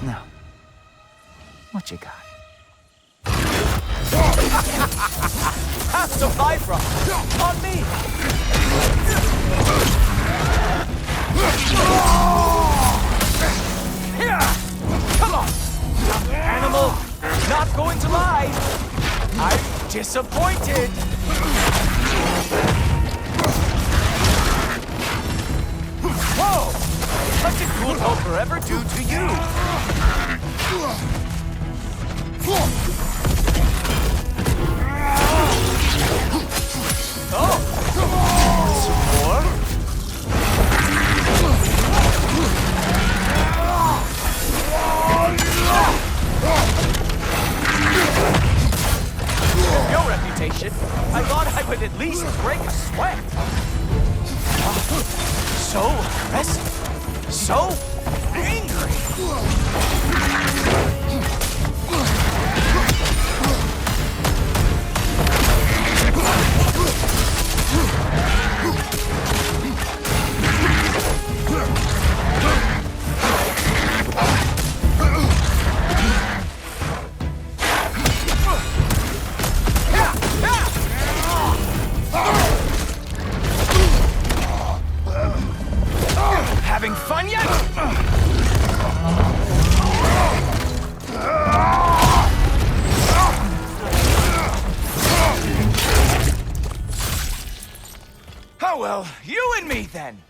Now, what you got? Have some Bifrost! On me! Come on! Animal! Not going to lie! I'm disappointed! Whoa! What did Cool Poker ever do to you? Oh! Some more? Your reputation, I thought I would at least break a sweat. So aggressive. So angry. Having fun yet? Oh well, you and me then.